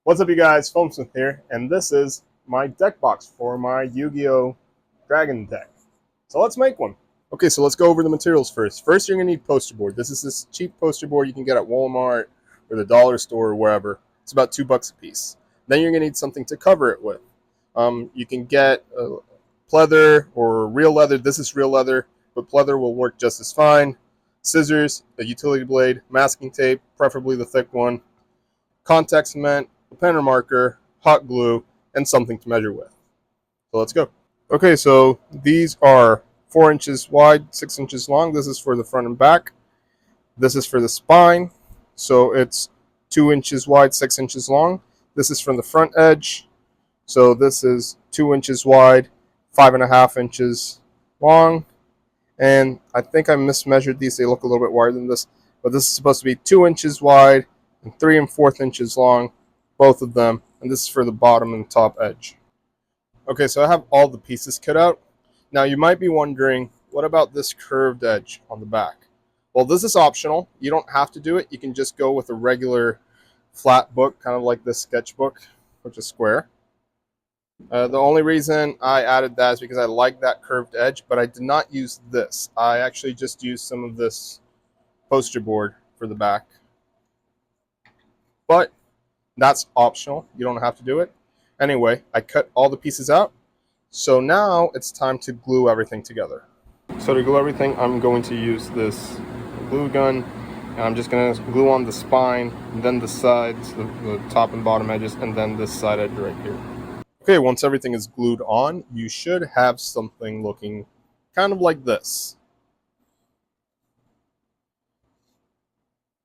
What's up, you guys? Foamsmith here, and this is my deck box for my Yu-Gi-Oh! Dragon deck. So let's make one. Okay, so let's go over the materials first. First, you're going to need poster board. This is this cheap poster board you can get at Walmart or the dollar store or wherever. It's about $2 a piece. Then you're going to need something to cover it with. You can get pleather or real leather. This is real leather, but pleather will work just as fine. Scissors, a utility blade, masking tape, preferably the thick one, contact cement, a pen or marker, hot glue, and something to measure with. So let's go. Okay, so these are 4 inches wide, 6 inches long. This is for the front and back. This is for the spine. So it's 2 inches wide, 6 inches long. This is from the front edge. So this is 2 inches wide, 5.5 inches long. And I think I mismeasured these. They look a little bit wider than this. But this is supposed to be 2 inches wide and 3 1/4 inches long, both of them. And this is for the bottom and top edge. Okay, so I have all the pieces cut out. Now you might be wondering, what about this curved edge on the back? Well, this is optional. You don't have to do it. You can just go with a regular flat book, kind of like this sketchbook, which is square. The only reason I added that is because I like that curved edge, but I did not use this. I actually just used some of this poster board for the back. But that's optional. You don't have to do it. Anyway, I cut all the pieces out. So now it's time to glue everything together. So to glue everything, I'm going to use this glue gun. And I'm just going to glue on the spine, then the sides, the top and bottom edges, and then this side edge right here. Okay, once everything is glued on, you should have something looking kind of like this.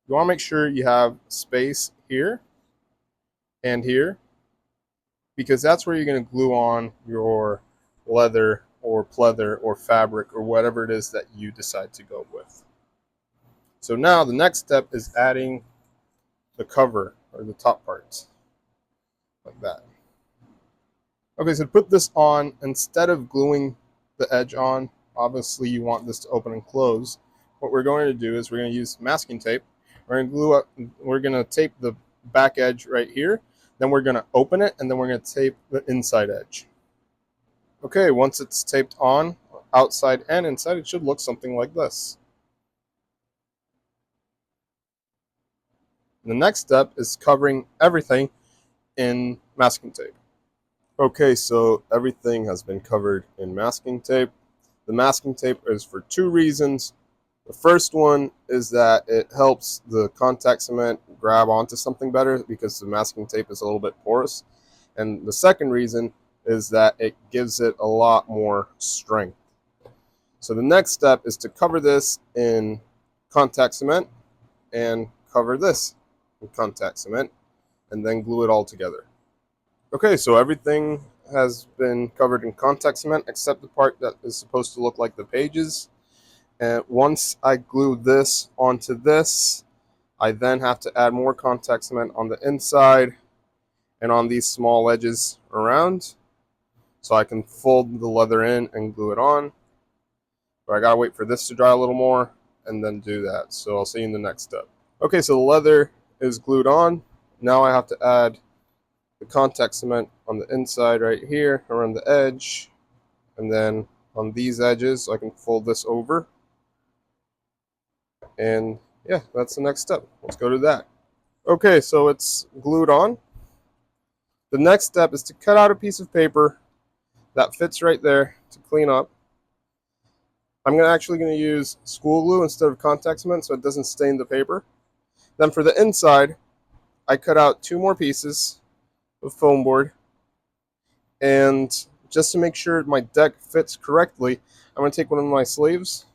You want to make sure you have space here and here, because that's where you're going to glue on your leather or pleather or fabric or whatever it is that you decide to go with. So now the next step is adding the cover or the top parts, like that. Okay, so to put this on, instead of gluing the edge on, obviously you want this to open and close. What we're going to do is we're going to use masking tape. We're going to tape the back edge right here. Then we're going to open it, and then we're going to tape the inside edge. Okay, once it's taped on, outside and inside, it should look something like this. The next step is covering everything in masking tape. Okay, so everything has been covered in masking tape. The masking tape is for 2 reasons. The first one is that it helps the contact cement grab onto something better because the masking tape is a little bit porous. And the second reason is that it gives it a lot more strength. So the next step is to cover this in contact cement and cover this in contact cement and then glue it all together. Okay, so everything has been covered in contact cement except the part that is supposed to look like the pages. And once I glue this onto this, I then have to add more contact cement on the inside and on these small edges around, so I can fold the leather in and glue it on. But I gotta wait for this to dry a little more and then do that. So I'll see you in the next step. Okay, so the leather is glued on. Now I have to add the contact cement on the inside right here around the edge, and then on these edges so I can fold this over. And yeah, that's the next step. Let's go to that. Okay, so it's glued on. The next step is to cut out a piece of paper that fits right there to clean up. I'm actually going to use school glue instead of contact cement so it doesn't stain the paper. Then for the inside, I cut out 2 more pieces of foam board. And just to make sure my deck fits correctly, I'm going to take one of my sleeves,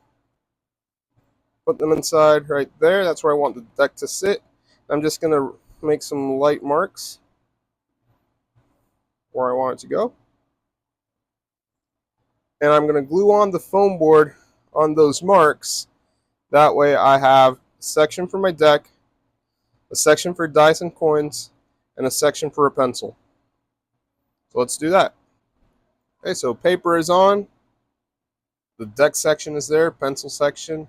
put them inside right there. That's where I want the deck to sit. I'm just going to make some light marks where I want it to go. And I'm going to glue on the foam board on those marks. That way I have a section for my deck, a section for dice and coins, and a section for a pencil. So let's do that. Okay, so paper is on. The deck section is there, pencil section,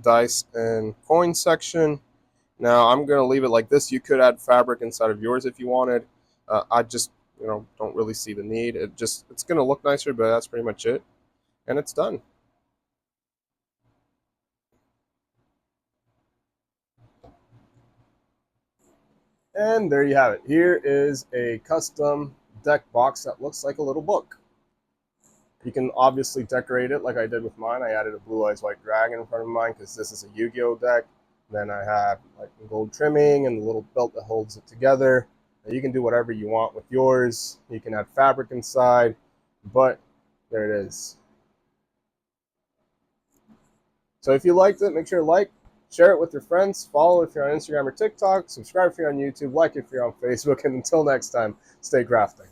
dice and coin section. Now I'm going to leave it like this. You could add fabric inside of yours if you wanted. I just, don't really see the need. It's going to look nicer, but that's pretty much it. And it's done. And there you have it. Here is a custom deck box that looks like a little book. You can obviously decorate it like I did with mine. I added a Blue Eyes White Dragon in front of mine because this is a Yu-Gi-Oh deck. Then I have like gold trimming and the little belt that holds it together. You can do whatever you want with yours. You can add fabric inside, but there it is. So if you liked it, make sure to like, share it with your friends, follow if you're on Instagram or TikTok, subscribe if you're on YouTube, like if you're on Facebook, and until next time, stay crafting.